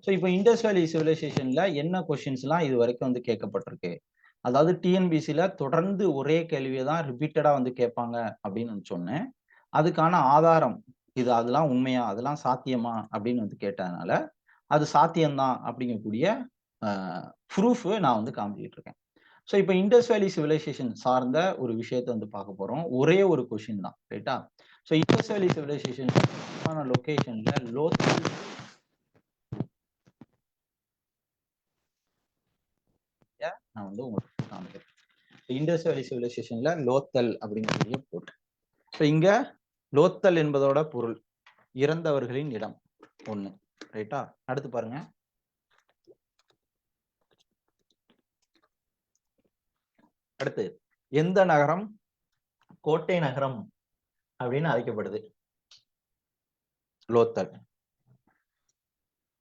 So இப்போ Indies வேலி சிவிலைசேஷன்ல என்ன கொஸ்டின்ஸ்லாம் இது வரைக்கும் வந்து கேட்கப்பட்டிருக்கு, அதாவது டிஎன்பிசியில தொடர்ந்து ஒரே கேள்வியை தான் ரிப்பீட்டடா வந்து கேட்பாங்க அப்படின்னு வந்து சொன்னேன். அதுக்கான ஆதாரம் இது, அதெல்லாம் உண்மையா, அதெல்லாம் சாத்தியமா அப்படின்னு வந்து கேட்டதுனால அது சாத்தியம்தான் அப்படிங்கக்கூடிய ப்ரூஃப் நான் வந்து காமிச்சிட்டு இருக்கேன். ஸோ இப்போ இண்டஸ் வேலி சிவிலைசேஷன் சார்ந்த ஒரு விஷயத்தை வந்து பார்க்க போறோம். ஒரே ஒரு கொஷின் தான், ரைட்டா? So Indies valley civilisation லொகேஷன்ல Lothal நான் வந்து உங்களுக்கு காமிக்கிறேன். இண்டஸ் வேலி சிவிலைசேஷன்ல லோத்தல் அப்படிங்கக்கூடிய போர்ட். ஸோ இங்க லோத்தல் என்பதோட பொருள் இறந்தவர்களின் இடம் ஒண்ணு, ரைட்டா? அடுத்து பாருங்க, அடுத்து எந்த நகரம் கோட்டை நகரம் அப்படின்னு அழைக்கப்படுது? லோத்தல்.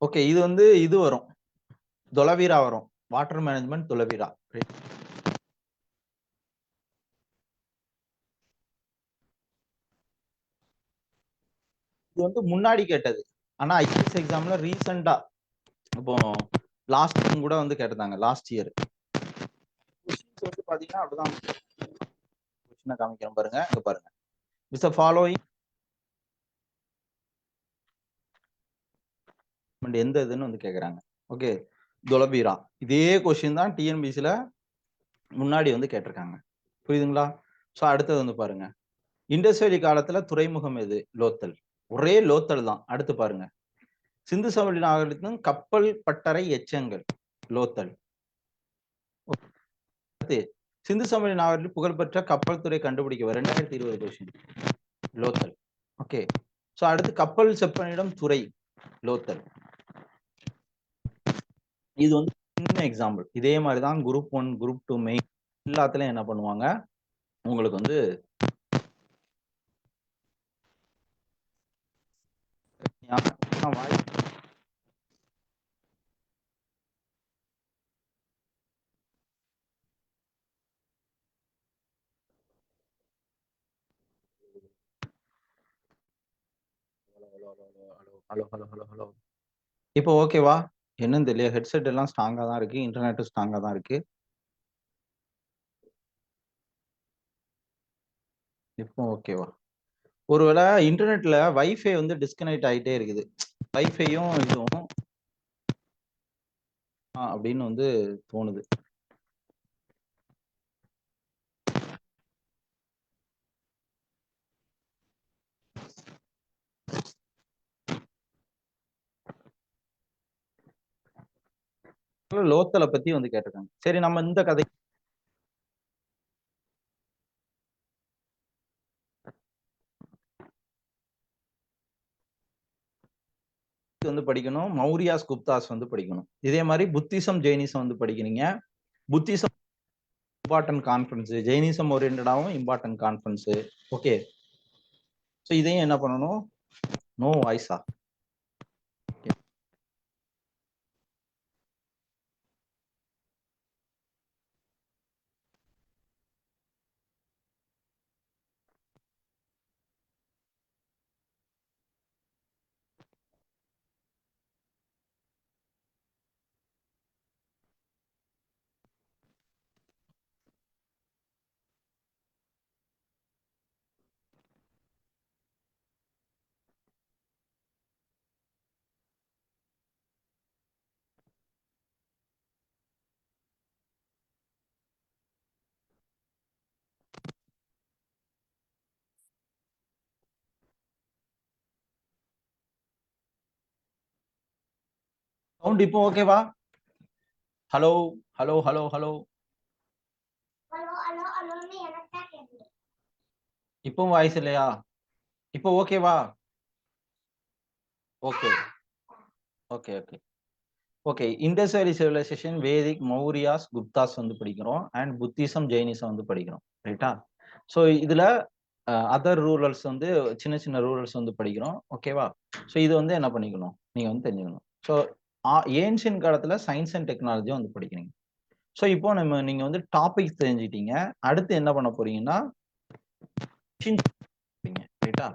ஓகே, இது வந்து இது வரும், தொலவீரா வரும், வாட்டர் மேனேஜ்மெண்ட் தொலவீரா. இது வந்து முன்னாடி கேட்டது, ஆனா ஐஏஎஸ் எக்ஸாம்ல ரீசெண்டா இப்போ லாஸ்ட் கூட வந்து கேட்டிருந்தாங்க, லாஸ்ட் இயர். வந்து பாத்தீங்கன்னா அப்படிதான் கொஸ்டினை காமிக்கிறேன் பாருங்க, இங்க பாருங்க. இஸ் ஃபாலோயிங் எந்த இதுன்னு வந்து கேக்குறாங்க. ஓகே, தொலபீரா. இதே கொஸ்டின் தான் டிஎன்பிசில முன்னாடி வந்து கேட்டிருக்காங்க, புரியுதுங்களா? ஸோ அடுத்தது வந்து பாருங்க, இண்டஸ் வேலி காலத்துல துறைமுகம் எது? லோத்தல். ஒரே லோத்தல் தான். அடுத்து பாருங்க, சிந்து சமவெளி நாகரிகத்தின் கப்பல் பட்டறை எச்சங்கள், லோத்தல். அடுத்து சிந்து சமவெளி நாகரிகத்தில் புகழ்பெற்ற கப்பல் துறை கண்டுபிடிக்க 2020 கொஸ்டின், லோத்தல். ஓகே, ஸோ அடுத்து கப்பல் செப்பனிடம் துறை, லோத்தல். இது வந்து சின்ன எக்ஸாம்பிள். இதே மாதிரி தான் குரூப் 1 குரூப் 2 மெயின் எல்லாத்துலயும் என்ன பண்ணுவாங்க, உங்களுக்கு வந்து ஹலோ. இப்போ ஓகேவா? என்னன்னு தெரியல, ஹெட்செட் எல்லாம் ஸ்ட்ராங்கா தான் இருக்கு, இன்டர்நெட்டும் ஸ்ட்ராங்கா தான் இருக்கு. இப்போ ஓகேவா? ஒருவேளை இன்டர்நெட்ல வைஃபை வந்து டிஸ்கனெக்ட் ஆகிட்டே இருக்குது, வைஃபையும் இதுவும் அப்படின்னு வந்து தோணுது. லோத்தலை பத்தி வந்து கேட்டிருக்காங்க. சரி, நம்ம இந்த கதை வந்து படிக்கணும், மௌரியாஸ் குப்தாஸ் வந்து படிக்கணும். இதே மாதிரி புத்திசம் ஜெயினிசம் வந்து படிக்கிறீங்க. புத்திசம் இம்பார்ட்டன்ட் கான்ஃபரன்ஸ், ஜெயினிசம் ஓரியன்டாவும் இம்பார்ட்டன்ட் கான்ஃபரன்ஸ். ஓகே, ஸோ இதையும் என்ன பண்ணணும், நோ வாய்ஸா. சவுண்ட் இப்போ ஓகேவா? Hello hello hello hello. இப்போ வாய்ஸ் இல்லையா? இப்போ ஓகேவா? Okay okay okay okay. Indus valley civilisation, Vedic, Mauryas, Guptas வந்து படிக்கிறோம், அண்ட் புத்திசம் ஜெயினிசம் வந்து படிக்கிறோம், ரைட்டா? ஸோ இதுல அதர் ரூரல்ஸ் வந்து சின்ன சின்ன ரூரல்ஸ் வந்து படிக்கிறோம், ஓகேவா? ஸோ இது வந்து என்ன பண்ணிக்கணும், நீங்க வந்து தெரிஞ்சுக்கணும். ஸோ ஏன்ஷியன் காலத்துல சயின்ஸ் அண்ட் டெக்னாலஜியும் வந்து படிக்கிறீங்க. ஸோ இப்போ நீங்க வந்து டாபிக் தெரிஞ்சுட்டீங்க. அடுத்து என்ன பண்ண போறீங்கன்னா, ரைட்டா?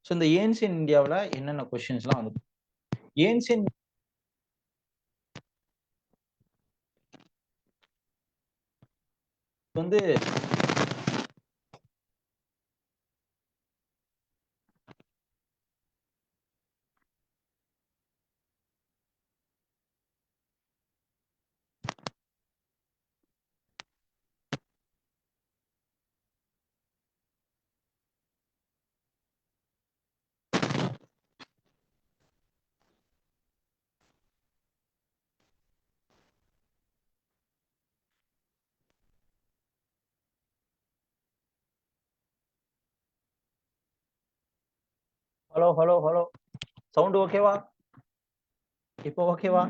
ஸோ இந்த ஏன்சியன் இந்தியாவில் என்னென்ன கொஸ்டின்ஸ்லாம் வந்து ஏன்சியன் வந்து ஹலோ ஹலோ ஹலோ சவுண்ட் ஓகேவா? இப்போ ஓகேவா?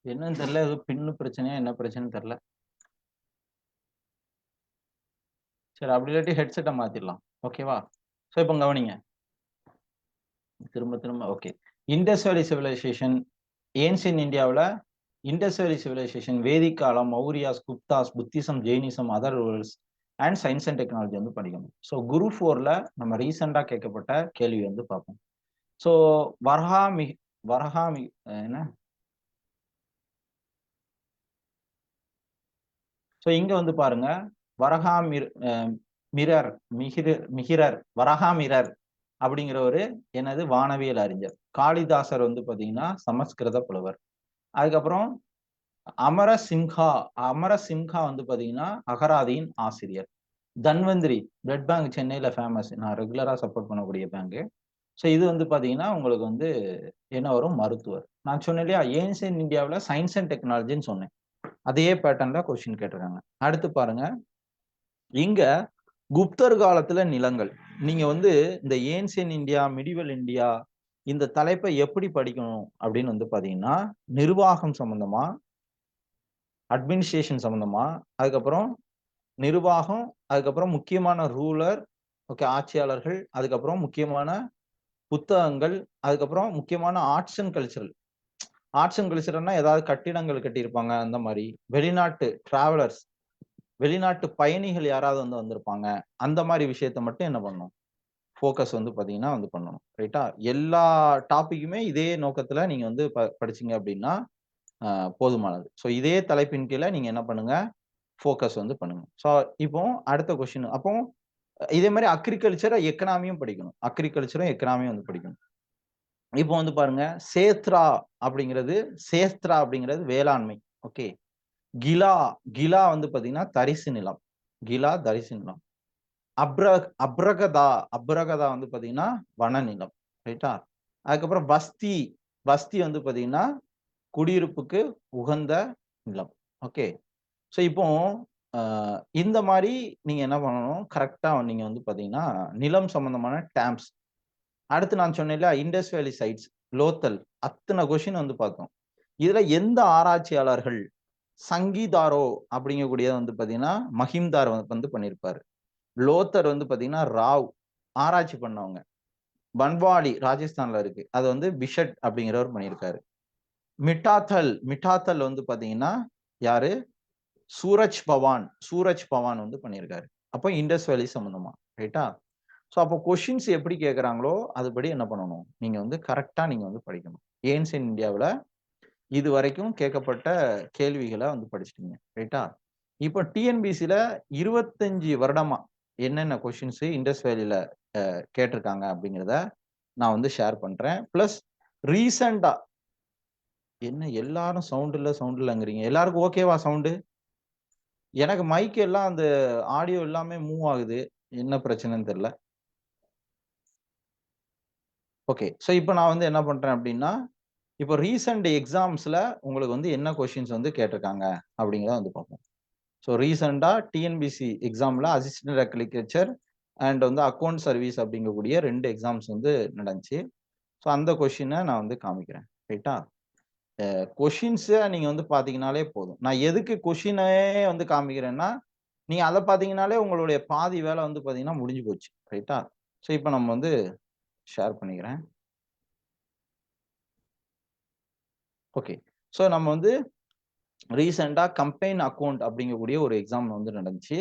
என்னன்னு தெரியல, ஏதோ பின்னு பிரச்சனையா என்ன பிரச்சனைன்னு தெரியல. சரி, அப்படி இல்லாட்டி ஹெட்செட்டை மாத்திடலாம். ஓகேவா? ஸோ இப்போ கவனிங்க திரும்ப திரும்ப. Okay, Indus valley civilisation ancient இந்தியாவில் இண்டஸ் வேலி சிவிலைசேஷன், வேதிக் காலம், Mauryas, Guptas, Buddhism, Jainism, other rules and science and technology வந்து படிக்கணும். ஸோ குரு 4ல நம்ம ரீசெண்டாக கேட்கப்பட்ட கேள்வி வந்து பார்ப்போம். ஸோ வரஹாமி என்ன, ஸோ இங்க வந்து பாருங்க, வரஹாமிரர் அப்படிங்கிற ஒரு என்னது வானவியல் அறிஞர். காளிதாசர் வந்து பாத்தீங்கன்னா சமஸ்கிருத புலவர். அதுக்கப்புறம் அமரசிம்ஹா வந்து பாத்தீங்கன்னா அகராதியின் ஆசிரியர். தன்வந்திரி பிளட் பேங்க் சென்னையில ஃபேமஸ், நான் ரெகுலரா சப்போர்ட் பண்ணக்கூடிய பேங்க். ஸோ இது வந்து பாத்தீங்கன்னா உங்களுக்கு வந்து என்ன வரும், மருத்துவர். நான் சொன்னேன் இல்லையா, ஏன்சியன் இந்தியாவில் சயின்ஸ் அண்ட் டெக்னாலஜின்னு சொன்னேன். அதே பேட்டர்ன்ல கொஸ்டின் கேட்டிருக்காங்க. அடுத்து பாருங்க, இங்க குப்தர் காலத்துல நிலங்கள். நீங்க வந்து இந்த ஏன்சியன் இந்தியா, மிடிவல் இந்தியா இந்த தலைப்பை எப்படி படிக்கணும் அப்படின்னு வந்து பாத்தீங்கன்னா, நிர்வாகம் சம்பந்தமா, அட்மினிஸ்ட்ரேஷன் சம்பந்தமா, அதுக்கப்புறம் நிர்வாகம், அதுக்கப்புறம் முக்கியமான ரூலர், ஓகே, ஆட்சியாளர்கள், அதுக்கப்புறம் முக்கியமான புத்தகங்கள், அதுக்கப்புறம் முக்கியமான arts and cultural. Arts and கல்ச்சரல்னா ஏதாவது கட்டிடங்கள் கட்டியிருப்பாங்க அந்த மாதிரி, வெளிநாட்டு டிராவலர்ஸ், வெளிநாட்டு பயணிகள் யாராவது வந்து வந்திருப்பாங்க, அந்த மாதிரி விஷயத்த மட்டும் என்ன பண்ணணும், ஃபோக்கஸ் வந்து பாத்தீங்கன்னா வந்து பண்ணணும். ரைட்டா? எல்லா டாபிக்குமே இதே நோக்கத்துல நீங்க வந்து படிச்சீங்க அப்படின்னா போதுமானது. ஸோ இதே தலைப்பின் கீழே நீங்க என்ன பண்ணுங்க, ஃபோக்கஸ் வந்து பண்ணுங்க. ஸோ இப்போ அடுத்த கொஸ்டின், அப்போ இதே மாதிரி அக்ரிகல்ச்சர் எக்கனாமியும் படிக்கணும். அக்ரிகல்ச்சரும் எக்கனாமியும் வந்து படிக்கணும். இப்போ வந்து பாருங்க, சேஸ்திரா அப்படிங்கிறது வேளாண்மை. ஓகே. கிலா கிலா வந்து பாத்தீங்கன்னா தரிசு நிலம். கிலா தரிசு நிலம். அப்ரகதா வந்து பாத்தீங்கன்னா வன நிலம். ரைட்டா? அதுக்கப்புறம் பஸ்தி வந்து பாத்தீங்கன்னா குடியிருப்புக்கு உகந்த நிலம். ஓகே. ஸோ இப்போ இந்த மாதிரி நீங்க என்ன பண்ணணும், கரெக்டா நீங்க வந்து பாத்தீங்கன்னா நிலம் சம்பந்தமான டேர்ம்ஸ். அடுத்து நான் சொன்னேன்ல இண்டஸ் வேலி சைட்ஸ், லோத்தல், அத்தனை கொஸ்டின் வந்து பார்த்தோம். இதுல எந்த ஆராய்ச்சியாளர்கள் சங்கீதாரோ அப்படிங்கக்கூடியத வந்து பாத்தீங்கன்னா மஹிம்தார் வந்து பண்ணியிருப்பாரு. லோத்தர் வந்து பாத்தீங்கன்னா ராவ் ஆராய்ச்சி பண்ணவங்க. பன்வாலி ராஜஸ்தான்ல இருக்கு, அது வந்து பிஷட் அப்படிங்கிறவர் பண்ணியிருக்காரு. மிட்டாத்தல் வந்து பாத்தீங்கன்னா யாரு, சூரஜ் பவான் வந்து பண்ணியிருக்காரு. அப்போ இண்டஸ் வேலி சம்பந்தமா. ரைட்டா? ஸோ அப்போ கொஸ்டின்ஸ் எப்படி கேட்குறாங்களோ அதுபடி என்ன பண்ணணும், நீங்க வந்து கரெக்டா நீங்க வந்து படிக்கணும். ஏன்சியன் இந்தியாவில் இது வரைக்கும் கேட்கப்பட்ட கேள்விகளை வந்து படிச்சிட்டீங்க. ரைட்டா? இப்போ டிஎன்பிசியில 25 வருடமா என்னென்ன கொஸ்டின்ஸ் இண்டஸ் வேலியில கேட்டிருக்காங்க அப்படிங்கிறத நான் வந்து ஷேர் பண்றேன். பிளஸ் ரீசெண்டா என்ன எல்லாரும் சவுண்ட் இல்லைங்கிறீங்க, எல்லாருக்கும் ஓகேவா சவுண்டு? எனக்கு மைக் எல்லாம் அந்த ஆடியோ எல்லாமே மூவ் ஆகுது, என்ன பிரச்சனைன்னு தெரியல. ஓகே. ஸோ இப்போ நான் வந்து என்ன பண்றேன் அப்படின்னா, இப்போ ரீசெண்ட் எக்ஸாம்ஸ்ல உங்களுக்கு வந்து என்ன கொஸ்டின்ஸ் வந்து கேட்டிருக்காங்க அப்படிங்கிறத வந்து பார்ப்போம். ஸோ ரீசெண்டா டிஎன்பிசி எக்ஸாம்ல அசிஸ்டன்ட் அக்ரிகல்ச்சர் அண்ட் வந்து அக்கௌண்ட் சர்வீஸ் அப்படிங்கக்கூடிய 2 எக்ஸாம்ஸ் வந்து நடந்துச்சு. ஸோ அந்த கொஸ்டினை நான் வந்து காமிக்கிறேன். ரைட்டா? கொஷின்ஸை நீங்க வந்து பாத்தீங்கன்னாலே போதும். நான் எதுக்கு கொஷினே வந்து காமிக்கிறேன்னா, நீங்க அதை பாத்தீங்கன்னாலே உங்களுடைய பாதி வேலை வந்து பாத்தீங்கன்னா முடிஞ்சு போச்சு. ரைட்டா? ஸோ இப்போ நம்ம வந்து ஷேர் பண்ணிக்கிறேன். ஓகே. ஸோ நம்ம வந்து ரீசெண்டா கம்பைன் அக்கௌண்ட் அப்படிங்கக்கூடிய ஒரு எக்ஸாம் வந்து நடந்துச்சு.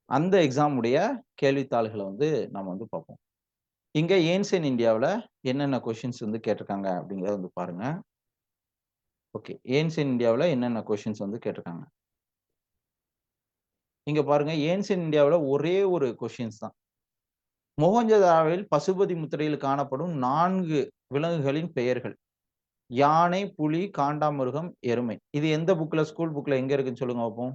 அந்த எக்ஸாம் உடைய கேள்வித்தாள்களை வந்து நம்ம வந்து பார்ப்போம். இங்க ஏன்சியன்ட் இந்தியாவுல என்னென்ன கொஸ்டின்ஸ் வந்து கேட்டிருக்காங்க அப்படிங்கிறத வந்து பாருங்க. ஓகே. ஏன்சியன்ட் இந்தியாவுல என்னென்ன கொஸ்டின்ஸ் வந்து கேட்டிருக்காங்க. இங்க பாருங்க ஏன்சியன்ட் இந்தியாவுல ஒரே ஒரு கொஸ்டின்ஸ் தான். மொஹஞ்சதாரோவில் பசுபதி முத்திரையில் காணப்படும் 4 விலங்குகளின் பெயர்கள். யானை, புலி, காண்டாமிருகம், எருமை. இது எந்த புக்ல ஸ்கூல் புக்ல எங்க இருக்குன்னு சொல்லுங்க பாப்போம்.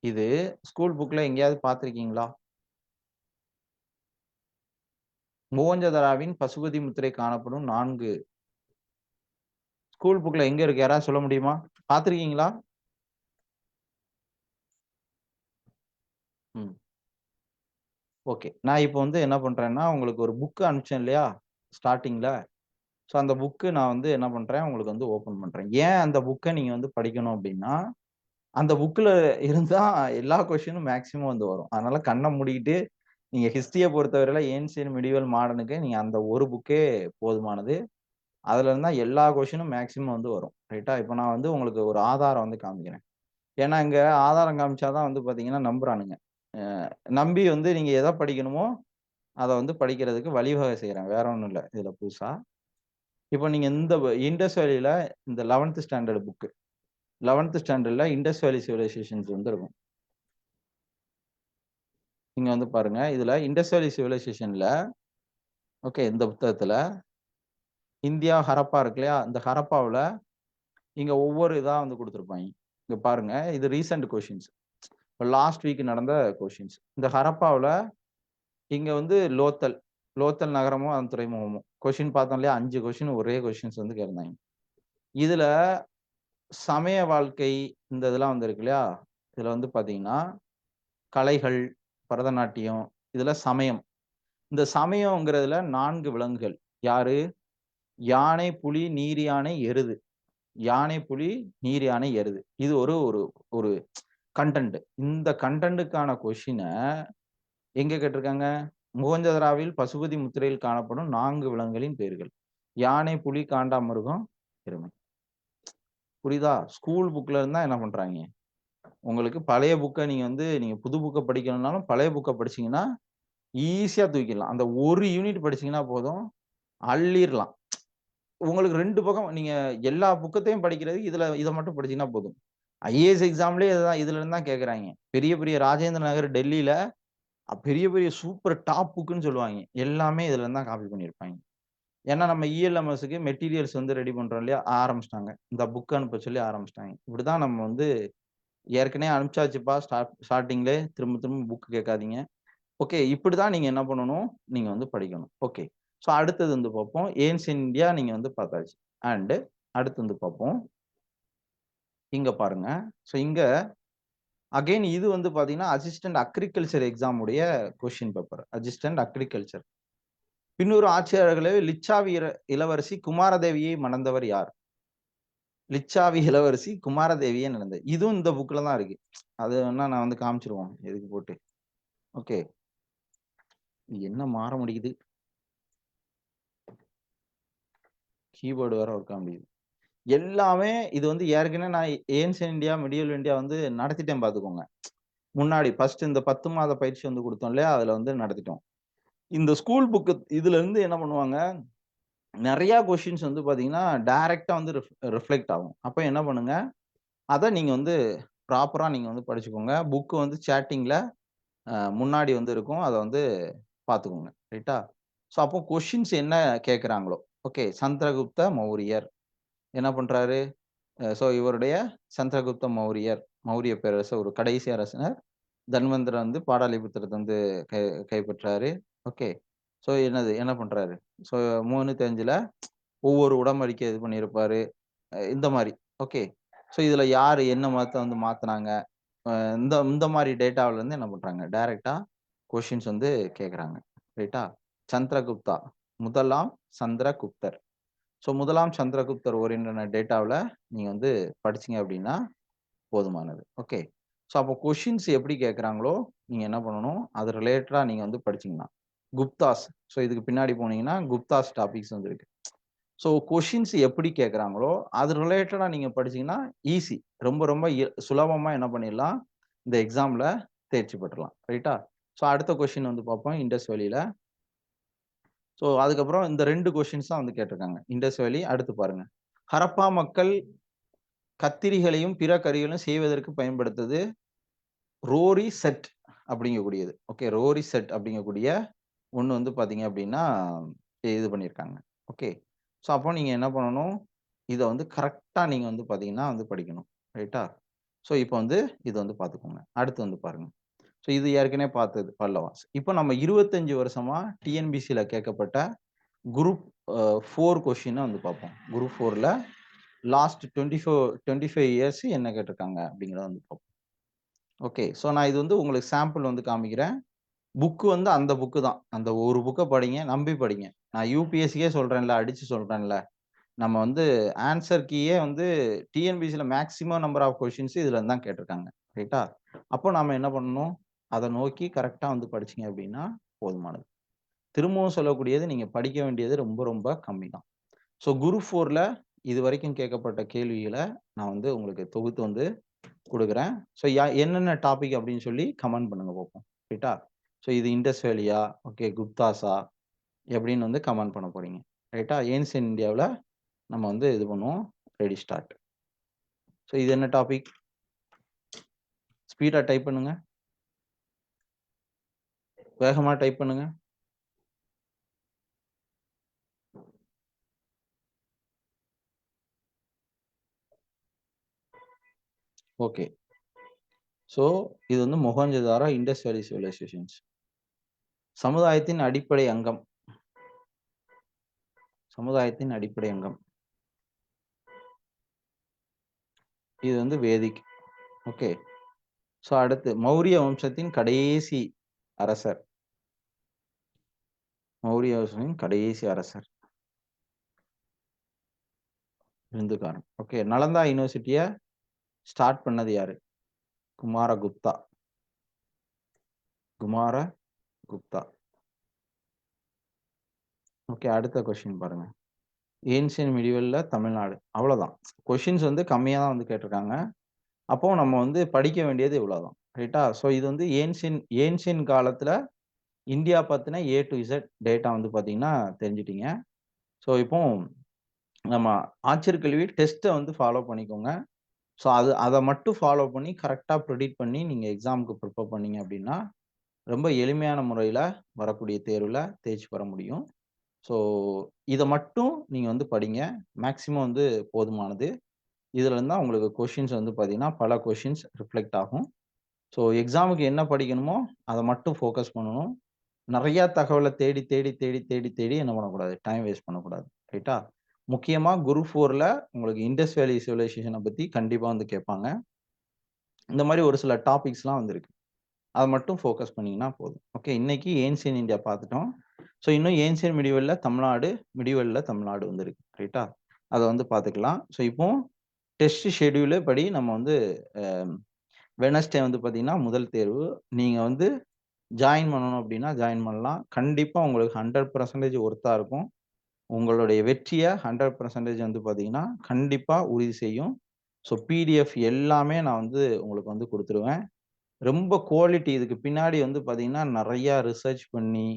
இது ஸ்கூல் புக்ல எங்கேயாவது பார்த்திருக்கீங்களா? மொஹஞ்சதாரோவின் பசுபதி முத்திரை காணப்படும் 4 ஸ்கூல் புக்ல எங்க இருக்கு? யாராவது சொல்ல முடியுமா? பார்த்திருக்கீங்களா? ம். ஓகே. நான் இப்போ வந்து என்ன பண்றேன்னா, உங்களுக்கு ஒரு புக் அனுப்பிச்சேன் இல்லையா? ஸ்டார்ட்டிங்ல. ஸோ அந்த புக் நான் வந்து என்ன பண்றேன், உங்களுக்கு வந்து ஓப்பன் பண்றேன். ஏன் அந்த புக்க நீங்க வந்து படிக்கணும் அப்டின்னா, அந்த புக்ல இருந்தா எல்லா கொஸ்டினும் மேக்ஸிமம் வந்து வரும். அதனால கண்ண மூடிக்கிட்டு நீங்க ஹிஸ்டரிய பொறுத்தவரையில ஏன்சியன்ட், மிடிவல், மாடர்னுக்கு நீங்க அந்த ஒரு புக்கே போதுமானது. அதுல இருந்தா எல்லா கொஸ்டினும் மேக்ஸிமம் வந்து வரும். ரைட்டா? இப்ப நான் வந்து உங்களுக்கு ஒரு ஆதாரம் வந்து காமிக்கிறேன். ஏன்னா, இங்க ஆதாரம் காமிச்சா தான் வந்து பார்த்தீங்கன்னா நம்புறானுங்க. அ நம்பி வந்து நீங்க எத படிக்கணுமோ, அத வந்து படிக்கிறதுக்கு வழிவகை செய்றேன். வேற ஒண்ணும் இல்ல இதுல புதுசா. இப்போ நீங்க இந்த இண்டஸ் வேலில இந்த 11த் ஸ்டாண்டர்ட் புக். 11த் ஸ்டாண்டர்ட்ல இண்டஸ் வேலி சிவிலைசேஷன்ஸ் வந்து இருக்கும். நீங்க வந்து பாருங்க. இதுல இண்டஸ் வேலி சிவிலைசேஷன்ல ஓகே இந்த புத்தகத்துல இந்தியா, ஹரப்பா இருக்கு இல்லையா? இந்த ஹரப்பாவுல இங்க ஒவ்வொரு இதா வந்து குடுத்திருப்பாய்ங்க. இங்க பாருங்க. இது ரீசென்ட் கொஸ்டின்ஸ். இப்ப லாஸ்ட் வீக் நடந்த கொஸ்டின்ஸ். இந்த ஹரப்பாவுல இங்க வந்து லோத்தல். லோத்தல் நகரமும், அதன் துறைமுகமும். கொஸ்டின் பார்த்தோம் இல்லையா? 5 கொஸ்டின் ஒரே கொஸ்டின்ஸ் வந்து கேட்டிருந்தாய்ங்க. இதுல சமய வாழ்க்கை இந்த இதெல்லாம் வந்து இருக்கு இல்லையா? இதுல வந்து பார்த்தீங்கன்னா, கலைகள், பரதநாட்டியம், இதுல சமயம். இந்த சமயம்ங்கிறதுல 4 விலங்குகள். யாரு? யானை, புலி, நீர் யானை, எருது. யானை, புலி, நீர் யானை, எருது. இது ஒரு ஒரு ஒரு கன்டென்ட். இந்த கன்டென்ட்க்கான கொஸ்டின எங்க கேட்டிருக்காங்க? மொஹஞ்சதாரோவில் பசுபதி முத்திரையில் காணப்படும் 4 விலங்குகளின் பெயர்கள். யானை, புலி, காண்டாமிருகம், எருமை. புரியுதா? ஸ்கூல் புக்ல இருந்தா என்ன பண்றாய்ங்க? உங்களுக்கு பழைய புக்க நீங்க புது புக்க படிக்கணும்னாலும் பழைய புக்க படிச்சீங்கன்னா, ஈஸியா தூக்கிடலாம். அந்த ஒரு யூனிட் படிச்சீங்கன்னா போதும், அள்ளிறலாம். உங்களுக்கு 2 பக்கம் நீங்க எல்லா புக்கத்தையும் படிக்கிறதுக்கு இத மட்டும் படிச்சீங்கன்னா போதும். ஐஏஎஸ் எக்ஸாம்லயே இதுல இருந்து தான் கேட்கறாய்ங்க. பெரிய பெரிய ராஜேந்திர நகர் டெல்லில பெரிய பெரிய சூப்பர் டாப் புக்ன்னு சொல்லுவாய்ங்க. எல்லாமே இதுல இருந்து தான் காப்பி பண்ணியிருப்பாய்ங்க. ஏன்னா நம்ம இஎல்எம்எஸ்க்கு மெட்டீரியல்ஸ் வந்து ரெடி பண்றோம் இல்லையா? ஆரம்பிச்சுட்டாங்க. இந்த புக் அனுப்ப சொல்லி ஆரம்பிச்சுட்டாங்க. இப்படிதான் நம்ம வந்து ஏற்கனவே அனுப்பிச்சாச்சுப்பா ஸ்டார்ட்டிங்லே திரும்ப திரும்ப புக் கேட்காதீங்க. ஓகே. இப்படிதான் நீங்க என்ன பண்ணணும்? நீங்க வந்து படிக்கணும். ஓகே. ஸோ அடுத்தது வந்து பார்ப்போம். ஏன்சியன்ட் இந்தியா நீங்க வந்து பார்த்தாச்சு. அண்ட் அடுத்து வந்து பார்ப்போம். இங்க பாருங்க. ஸோ இங்க அகைன் இது வந்து பார்த்தீங்கன்னா, அசிஸ்டன்ட் அக்ரிகல்ச்சர் எக்ஸாம் உடைய கொஸ்டின் பேப்பர். Assistant agriculture. பின்னொரு ஆட்சியாளர்களே லிச்சாவி இளவரசி குமாரதேவியை மணந்தவர் யார்? லிச்சாவி இளவரசி குமாரதேவியை மணந்தது. இதுவும் இந்த புக்ல தான் இருக்கு. அது வேணா நான் வந்து காமிச்சுருவோம். எதுக்கு போட்டு. ஓகே. என்ன மாற முடியுது? கீபோர்டு வேற ஒர்க் ஆக முடியுது. எல்லாமே இது வந்து ஏற்கனவே நான் ஏன்சியன்ட் இந்தியா, மிடிவல் இந்தியா வந்து நடத்திட்டேன் பார்த்துக்கோங்க. முன்னாடி ஃபர்ஸ்ட் இந்த 10 மாத பயிற்சி வந்து குடுத்தோம் இல்லையா? அதுல வந்து நடத்திட்டோம். இந்த ஸ்கூல் புக் இதுல இருந்து என்ன பண்ணுவாங்க, நெறைய கொஸ்டின்ஸ் வந்து பார்த்தீங்கன்னா, டைரக்ட்டா வந்து ரிஃப்ளெக்ட் ஆகும். அப்ப என்ன பண்ணுங்க, அத நீங்க வந்து ப்ராப்பரா நீங்க வந்து படிச்சுக்கோங்க. புக் வந்து சேட்டிங்ல முன்னாடி வந்து இருக்கும். அத வந்து பார்த்துக்கோங்க. ரைட்டா? ஸோ அப்போ கொஸ்டின்ஸ் என்ன கேட்கறாங்களோ, ஓகே. சந்திரகுப்த மௌரியர் என்ன பண்றாரு? ஸோ இவருடைய சந்திரகுப்த மௌரியர், மௌரிய பேரரசு ஒரு கடைசி அரசர். தன்வந்தர் வந்து பாடாலிபுத்திரத்த வந்து கை கைப்பற்றாரு. ஓகே. ஸோ என்ன பண்றாரு? ஸோ 305ல ஒவ்வொரு உடன்படிக்கை இது பண்ணியிருப்பாரு. இந்த மாரி. ஓகே. ஸோ இதுல யாரு என்ன மதத்த வந்து மாத்துனாங்க? அ இந்த இந்த மாரி டேட்டாவுல இருந்து என்ன பண்றாங்க? டைரக்ட்டா கொஸ்டின்ஸ் வந்து கேட்கறாங்க. ரைட்டா? சந்திரகுப்தா. முதலாம் சந்திரகுப்தர். ஸோ முதலாம் சந்திரகுப்தர் ஓரியன்டான டேட்டாவுல நீங்க வந்து படிச்சீங்க அப்டின்னா போதுமானது. ஓகே. ஸோ அப்போ கொஸ்டின்ஸ் எப்படி கேட்கறாங்களோ, நீங்க என்ன பண்ணணும்? அது ரிலேட்டடா நீங்க வந்து படிச்சீங்கன்னா. குப்தாஸ். ஸோ இதுக்கு பின்னாடி போனீங்கன்னா, குப்தாஸ் டாபிக்ஸ் வந்து இருக்கு. ஸோ கொஸ்டின்ஸ் எப்படி கேட்கறாங்களோ, அது ரிலேட்டடா நீங்க படிச்சீங்கன்னா, ஈஸி. ரொம்ப ரொம்ப சுலபமா என்ன பண்ணிடலாம், இந்த எக்ஸாம்ல தேர்ச்சி பெற்றலாம். ரைட்டா? ஸோ அடுத்த கொஸ்டின் வந்து பார்ப்போம் இண்டஸ் வேலியில. ஸோ அதுக்கப்புறம் இந்த 2 கொஸ்டின்ஸ் தான் வந்து கேட்டிருக்காங்க. இண்டஸ் வேலி அடுத்து பாருங்க. ஹரப்பா மக்கள் கத்திரிகளையும் பிற கருவிகளையும் செய்வதற்கு பயன்படுத்தது ரோரி செட் அப்படிங்கக்கூடியது. ஓகே, ரோரி செட் அப்படிங்கக்கூடிய ஒண்ணு வந்து பார்த்தீங்க அப்படின்னா, இது பண்ணியிருக்காங்க. ஓகே. ஸோ அப்போ நீங்க என்ன பண்ணணும், இத வந்து கரெக்ட்டா நீங்க வந்து பார்த்தீங்கன்னா வந்து படிக்கணும். ரைட்டா? ஸோ இப்போ வந்து இத வந்து பார்த்துக்கோங்க. அடுத்து வந்து பாருங்க. ஸோ இது ஏற்கனவே பார்த்தது பல்லவாஸ். இப்போ நம்ம 25 வருஷமா டிஎன்பிசில கேட்கப்பட்ட குரூப் 4 கொஸ்டின வந்து பார்ப்போம். குரூப் 4ல லாஸ்ட் 25 இயர்ஸ் என்ன கேட்டிருக்காங்க அப்படிங்கிறத வந்து பார்ப்போம். ஓகே. ஸோ நான் இது வந்து உங்களுக்கு சாம்பிள் வந்து காமிக்கிறேன். புக் வந்து அந்த புக் தான். அந்த ஒரு புக்க படிங்க, நம்பி படிங்க. நான் யுபிஎஸ்சிக்கே சொல்றேன்ல, அடிச்சு சொல்றேன்ல. நம்ம வந்து ஆன்சர் கீயே வந்து டிஎன்பிசில மேக்ஸிமம் நம்பர் ஆஃப் கொஸ்டின்ஸ் இதுல இருந்து தான் கேட்டிருக்காங்க. ரைட்டா? அப்போ நாம என்ன பண்ணணும்? அத நோக்கி கரெக்ட்டா வந்து படிச்சீங்க அப்படின்னா போதுமானது. திரும்பவும் சொல்லக்கூடியது நீங்க படிக்க வேண்டியது ரொம்ப ரொம்ப கம்மி தான். ஸோ குரூப் 4ல இதுவரைக்கும் கேட்கப்பட்ட கேள்விகள நான் வந்து உங்களுக்கு தொகுத்து வந்து குடுக்குறேன். ஸோ என்னென்ன டாபிக் அப்படின்னு சொல்லி கமெண்ட் பண்ணுங்க பார்ப்போம். ரைட்டா? ஸோ இது இண்டஸ் வேலியா? ஓகே, குப்தாஸா? எப்படின்னு வந்து கமெண்ட் பண்ண போறீங்க. ரைட்டா? ஏன்சியன்ட் இந்தியாவுல நம்ம வந்து இது பண்ணுவோம். Ready start. ஸோ இது என்ன டாபிக்? ஸ்பீடா டைப் பண்ணுங்க. வேகமா டைப் பண்ணுங்க. ஓகே. ஸோ இது வந்து மொஹஞ்சதாரோ இண்டஸ் வேலி சிவிலைசேஷன்ஸ். சமுதாயத்தின் அடிப்படை அங்கம். சமுதாயத்தின் அடிப்படை அங்கம். இது வந்து வேதிக். ஓகே. ஸோ அடுத்து மௌரிய வம்சத்தின் கடைசி அரசர். மௌரிய வம்சத்தின் கடைசி அரசர். பிந்துகாரன். ஓகே. நலந்தா யுனிவர்சிட்டிய ஸ்டார்ட் பண்ணது யாரு? குமாரகுப்தா. குமாரகுப்தா. ஓகே. அடுத்த கொஸ்டின் பாருங்க. ஏன்சியன்ட் மிடிவல்ல தமிழ்நாடு. அவ்வளோதான். கொஸ்டின்ஸ் வந்து கம்மியா தான் வந்து கேட்டிருக்காங்க. அப்போ நம்ம வந்து படிக்க வேண்டியது இவ்வளோதான். ரைட்டா? ஸோ இது வந்து ஏன்சியன்ட் காலத்துல இந்தியா பத்தின ஏ டூ இசட் டேட்டா வந்து பார்த்தீங்கன்னா தெரிஞ்சுட்டீங்க. ஸோ இப்போ நம்ம ஆச்சரியக்கல்வி டெஸ்ட்ட வந்து ஃபாலோ பண்ணிக்கோங்க. ஸோ அத மட்டும் ஃபாலோ பண்ணி கரெக்ட்டா ப்ரிடிக்ட் பண்ணி நீங்க எக்ஸாம்க்கு ப்ரிப்பேர் பண்ணீங்க அப்படின்னா, ரொம்ப எளிமையான முறையில வரக்கூடிய தேர்வுல தேர்ச்சி பெற முடியும். ஸோ இத மட்டும் நீங்க வந்து படிங்க. மேக்ஸிமம் வந்து போதுமானது. இதுல இருந்தா உங்களுக்கு கொஸ்டின்ஸ் வந்து பார்த்தீங்கன்னா, பல கொஸ்டின்ஸ் ரிஃப்ளெக்ட் ஆகும். ஸோ எக்ஸாமுக்கு என்ன படிக்கணுமோ, அத மட்டும் ஃபோக்கஸ் பண்ணணும். நெறைய தகவல தேடி, தேடி, தேடி, தேடி, தேடி என்ன பண்ணக்கூடாது? டைம் வேஸ்ட் பண்ணக்கூடாது. ரைட்டா? முக்கியமா குரூப் 4ல உங்களுக்கு இண்டஸ் வேலி சிவிலைசேஷன பத்தி கண்டிப்பா வந்து கேட்பாங்க. இந்த மாரி ஒரு சில டாபிக்ஸ்லாம் வந்து இருக்கு. அத மட்டும் ஃபோக்கஸ் பண்ணீங்கன்னா போதும். ஓகே. இன்னைக்கு ஏன்சியன்ட் இந்தியா பார்த்துட்டோம். ஸோ இன்னும் ஏன்சியன்ட் மிடிவல்ல தமிழ்நாடு, மிடிவல்ல தமிழ்நாடு வந்து இருக்கு. ரைட்டா? அத வந்து பார்த்துக்கலாம். ஸோ இப்போ டெஸ்ட் ஷெட்யூல் படி நம்ம வந்து அ வெட்னஸ்டே வந்து பார்த்தீங்கன்னா, முதல் தேர்வு. நீங்க வந்து ஜாயின் பண்ணணும் அப்டின்னா ஜாயின் பண்ணலாம். கண்டிப்பா உங்களுக்கு 100% ஒர்த்தா இருக்கும். உங்களுடைய வெற்றிய 100% வந்து பார்த்தீங்கன்னா, கண்டிப்பா உறுதி செய்யும். ஸோ பிடிஎஃப் எல்லாமே நான் வந்து உங்களுக்கு வந்து குடுத்துருவேன். ரொம்ப குவாலிட்டி இதுக்கு பின்னாடி வந்து பார்த்தீங்கன்னா, நெறையா ரிசர்ச் பண்ணி,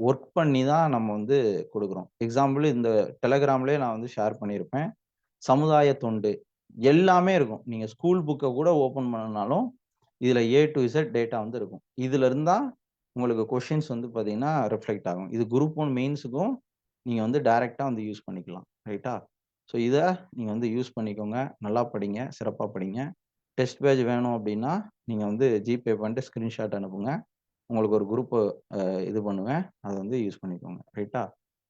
ஒர்க் பண்ணி தான் நம்ம வந்து குடுக்குறோம். எக்ஸாம்பிள் இந்த டெலகிராம்லயே நான் வந்து ஷேர் பண்ணியிருப்பேன். சமுதாய தொண்டு எல்லாமே இருக்கும். நீங்க ஸ்கூல் புக்க கூட ஓப்பன் பண்ணனாலும், இதுல ஏ டூ இசட் டேட்டா வந்து இருக்கும். இதுல இருந்தா உங்களுக்கு கொஸ்டின்ஸ் வந்து பார்த்தீங்கன்னா, ரிஃப்ளெக்ட் ஆகும். இது குரூப் 1 மெயின்ஸுக்கும் நீங்க வந்து டைரக்ட்டா வந்து யூஸ் பண்ணிக்கலாம். ரைட்டா? ஸோ இத நீங்க வந்து யூஸ் பண்ணிக்கோங்க. நல்லா படிங்க. சிறப்பா படிங்க. டெஸ்ட் பேட்ச் வேணும் அப்டின்னா, நீங்க வந்து ஜிபே பண்ணிட்டு ஸ்கிரீன்ஷாட் அனுப்புங்க. உங்களுக்கு ஒரு குரூப் இது பண்ணுவேன். அத வந்து யூஸ் பண்ணிக்கோங்க. ரைட்டா?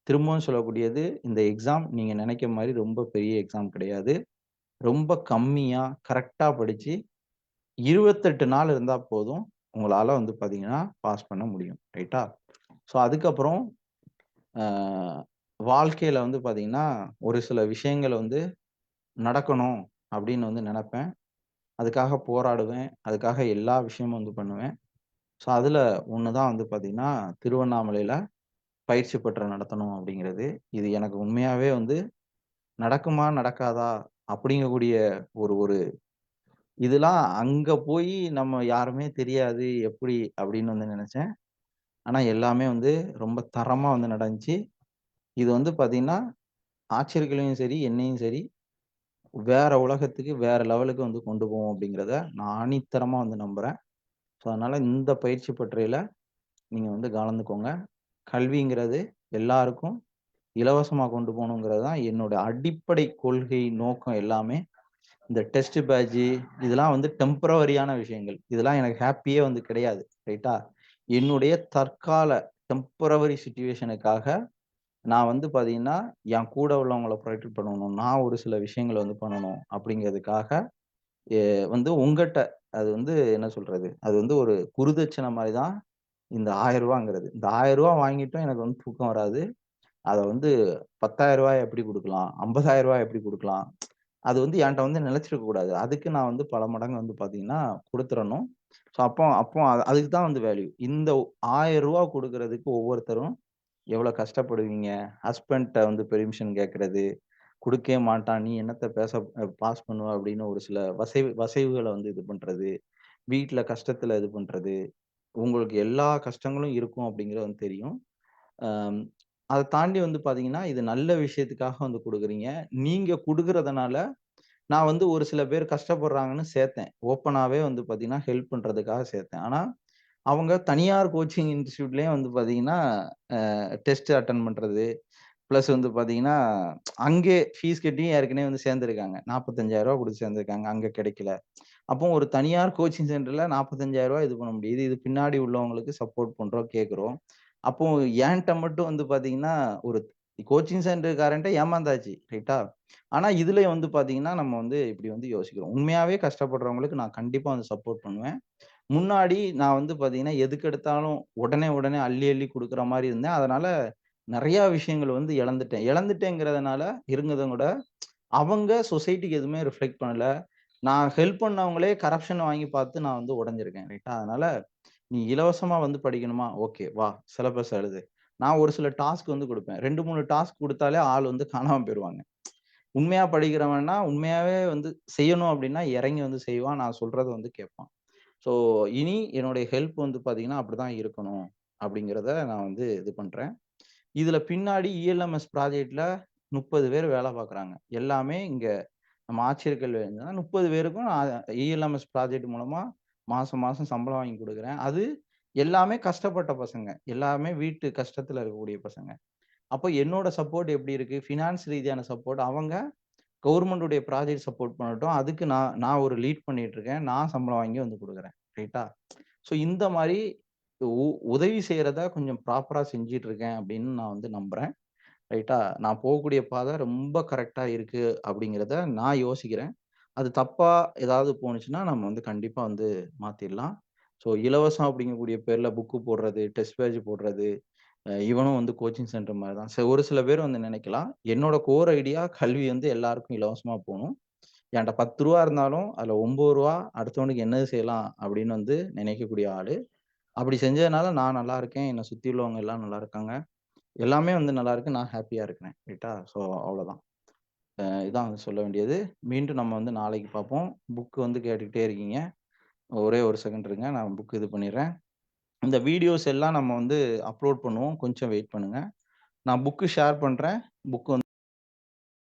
திரும்பவும் சொல்லக்கூடியது, இந்த எக்ஸாம் நீங்க நெனைக்கிற மாரி ரொம்ப பெரிய எக்ஸாம் கிடையாது. ரொம்ப கம்மியா, கரெக்ட்டா படிச்சு 28 நாள் இருந்தா போதும். உங்களால வந்து பார்த்தீங்கன்னா, பாஸ் பண்ண முடியும். ரைட்டா? ஸோ அதுக்கப்புறம் அ வாழ்க்கையில வந்து பார்த்தீங்கன்னா, ஒரு சில விஷயங்கள் வந்து நடக்கணும் அப்படின்னு வந்து நெனப்பேன். அதுக்காக போராடுவேன். அதுக்காக எல்லா விஷயமும் வந்து பண்ணுவேன். ஸோ அதுல ஒண்ணு தான் வந்து பார்த்தீங்கன்னா, திருவண்ணாமலையில பயிற்சி பட்டறை நடத்தணும் அப்படிங்கிறது. இது எனக்கு உண்மையாவே வந்து நடக்குமா? நடக்காதா? அப்படிங்கக்கூடிய ஒரு ஒரு இதெல்லாம் அங்க போயி நம்ம யாருமே தெரியாது எப்படி அப்படின்னு வந்து நெனச்சேன். ஆனா எல்லாமே வந்து ரொம்ப தரமா வந்து நடந்துச்சு. இது வந்து பார்த்தீங்கன்னா, ஆட்சியர்களையும் சரி, என்னையும் சரி, வேற உலகத்துக்கு, வேற லெவலுக்கு வந்து கொண்டு போகும் அப்படிங்கிறத நான் ஆணித்தரமா வந்து நம்புறேன். ஸோ, அதனால இந்த பயிற்சி பட்டறையில நீங்க வந்து கலந்துக்கோங்க. கல்விங்கிறது எல்லாருக்கும் இலவசமா கொண்டு போணுங்கிறது தான் என்னோட அடிப்படை கொள்கை, நோக்கம் எல்லாமே. இந்த டெஸ்ட் பேட்ஜ் இதெல்லாம் வந்து டெம்பரவரியான விஷயங்கள். இதெல்லாம் எனக்கு ஹேப்பியே வந்து கிடையாது. ரைட்டா? என்னுடைய தற்கால டெம்பரவரி சிட்யூவேஷனுக்காக நான் வந்து பார்த்தீங்கன்னா, என் கூட உள்ளவங்கள புரொடெக்ட் பண்ணணும். நான் ஒரு சில விஷயங்கள வந்து பண்ணணும் அப்படிங்கிறதுக்காக, எ வந்து உங்கட்ட அது வந்து என்ன சொல்றது? அது வந்து ஒரு குருதட்சணை மாரி தான் இந்த ரூ. 1000ங்கிறது. இந்த ரூ. 1000 வாங்கிட்டும் எனக்கு வந்து தூக்கம் வராது. அத வந்து ரூ. 10,000 எப்படி குடுக்கலாம்? ரூ. 50,000 எப்படி குடுக்கலாம்? அது வந்து என்ட்ட வந்து நிலைச்சிருக்க கூடாது. அதுக்கு நான் வந்து பல மடங்கு வந்து பார்த்தீங்கன்னா, குடுத்துறணும். ஸோ அப்போ அப்போ அதுக்கு தான் வந்து வேல்யூ. இந்த ரூ. 1000 குடுக்குறதுக்கு ஒவ்வொருத்தரும் எவ்வளோ கஷ்டப்படுவீங்க? ஹஸ்பண்ட்ட வந்து பெர்மிஷன் கேட்கறது, குடுக்கவே மாட்டான். நீ என்னத்த பேச பாஸ் பண்ணுவ அப்படின்னு ஒரு சில வசைவுகள வந்து இது பண்றது. வீட்ல கஷ்டத்துல இது பண்றது. உங்களுக்கு எல்லா கஷ்டங்களும் இருக்கும் அப்படிங்கிறது வந்து தெரியும். அம் அத தாண்டி வந்து பார்த்தீங்கன்னா, இது நல்ல விஷயத்துக்காக வந்து குடுக்குறீங்க. நீங்க குடுக்குறதுனால, நான் வந்து ஒரு சில பேர் கஷ்டப்படுறாங்கன்னு சேர்த்தேன். ஓப்பனாவே வந்து பார்த்தீங்கன்னா, ஹெல்ப் பண்றதுக்காக சேர்த்தேன். ஆனா, அவங்க தனியார் கோச்சிங் இன்ஸ்டிடியூட்லயே வந்து பார்த்தீங்கன்னா, டெஸ்ட் அட்டெண்ட் பண்றது, பிளஸ் வந்து பார்த்தீங்கன்னா, அங்கே ஃபீஸ் கட்டியும் ஏற்கனவே வந்து சேர்ந்திருக்காங்க. ரூ. 45,000 குடுத்து சேர்ந்திருக்காங்க. அங்க கிடைக்கல. அப்போ ஒரு தனியார் கோச்சிங் சென்டர்ல ரூ. 45,000 இது பண்ண முடியுது. இது பின்னாடி உள்ளவங்களுக்கு சப்போர்ட் பண்றோம், கேட்கிறோம். அப்போ என்ட்ட மட்டும் வந்து பார்த்தீங்கன்னா, ஒரு கோச்சிங் சென்டர்காரன்ட்ட ஏமாந்தாச்சு. ரைட்டா? ஆனா இதுல வந்து பார்த்தீங்கன்னா, நம்ம வந்து இப்படி வந்து யோசிக்கிறோம். உண்மையாவே கஷ்டப்படுறவங்களுக்கு நான் கண்டிப்பா வந்து சப்போர்ட் பண்ணுவேன். முன்னாடி நான் வந்து பார்த்தீங்கன்னா, எதுக்கெடுத்தாலும் உடனே, உடனே அள்ளி, அள்ளி குடுக்குற மாரி இருந்தேன். அதனால நெறையா விஷயங்கள் வந்து இழந்துட்டேன். இழந்துட்டேங்கிறதுனால இருந்தத விட, அவங்க சொசைட்டிக்கு எதுவுமே ரிஃப்ளெக்ட் பண்ணல. நான் ஹெல்ப் பண்ணவங்களே கரப்ஷன் வாங்கி பார்த்து நான் வந்து உடைஞ்சிருக்கேன். ரைட்டா? அதனால நீ இலவசமா வந்து படிக்கணுமா? ஓகே. வா சிலபஸ் எழுது. நான் ஒரு சில டாஸ்க் வந்து குடுப்பேன். 2, 3 டாஸ்க் குடுத்தாலே ஆள் வந்து காணாம போயிருவாங்க. உண்மையா படிக்கிறவன்னா, உண்மையாவே வந்து செய்யணும் அப்டின்னா, இறங்கி வந்து செய்வான். நான் சொல்றத வந்து கேட்பான். ஸோ, இனி என்னுடைய ஹெல்ப் வந்து பார்த்தீங்கன்னா, அப்படிதான் இருக்கணும். அப்படிங்கிறத நான் வந்து இது பண்றேன். இதுல பின்னாடி இஎல்எம்எஸ் ப்ராஜெக்ட்ல 30 பேர் வேல பார்க்குறாங்க. எல்லாமே இங்க நம்ம ஆட்சியர் கல்வி 30 பேருக்கும் நான் இஎல்எம்எஸ் ப்ராஜெக்ட் மூலமா மாசம், மாசம் சம்பளம் வாங்கி குடுக்குறேன். அது எல்லாமே கஷ்டப்பட்ட பசங்க. எல்லாமே வீட்டு கஷ்டத்துல இருக்கக்கூடிய பசங்க. அப்போ என்னோட சப்போர்ட் எப்படி இருக்கு? ஃபினான்ஸ் ரீதியான சப்போர்ட் அவங்க கவர்மெண்ட் உடைய ப்ராஜெக்ட் சப்போர்ட் பண்ணட்டும். அதுக்கு நான் நான் ஒரு லீட் பண்ணிட்டு இருக்கேன். நான் சம்பளம் வாங்கி வந்து குடுக்குறேன். ரைட்டா? ஸோ இந்த மாரி உ உதவி செய்றத கொஞ்சம் ப்ராப்பரா செஞ்சுட்டு இருக்கேன் அப்படின்னு நான் வந்து நம்புறேன். ரைட்டா? நான் போகக்கூடிய பாதை ரொம்ப கரெக்ட்டா இருக்கு அப்படிங்கிறத நான் யோசிக்கிறேன். அது தப்பா ஏதாவது போணுச்சுன்னா, நம்ம வந்து கண்டிப்பா வந்து மாத்திடலாம். ஸோ இலவசம் அப்படிங்கக்கூடிய பேர்ல புக்கு போடுறது, டெஸ்ட் பேட்ச் போடுறது, இவனும் வந்து கோச்சிங் சென்டர் மாரி தான். ஒரு சில பேர் வந்து நினைக்கலாம். என்னோட கோர் ஐடியா கல்வி வந்து எல்லாருக்கும் இலவசமா போணும். என்ட்ட ரூ. 10 இருந்தாலும், அதுல ரூ. 9 அடுத்தவனுக்கு என்னது செய்யலாம் அப்படின்னு வந்து நினைக்கக்கூடிய ஆளு. அப்படி செஞ்சதுனால நான் நல்லா இருக்கேன். என்னை சுத்தி உள்ளவங்க எல்லாம் நல்லா இருக்காங்க. எல்லாமே வந்து நல்லா இருக்கு. நான் ஹேப்பியா இருக்கிறேன். ரைட்டா? ஸோ அவ்வளோதான். இதான் வந்து சொல்ல வேண்டியது. மீண்டும் நம்ம வந்து நாளைக்கு பார்ப்போம். புக் வந்து கேட்டுக்கிட்டே இருக்கீங்க. ஒரே ஒரு செகண்ட் இருங்க. நான் புக் இது பண்ணிடுறேன். இந்த வீடியோஸ் எல்லாம் நம்ம வந்து அப்லோட் பண்ணுவோம். கொஞ்சம் வெயிட் பண்ணுங்க. நான் புக் ஷேர் பண்றேன். புக் வந்து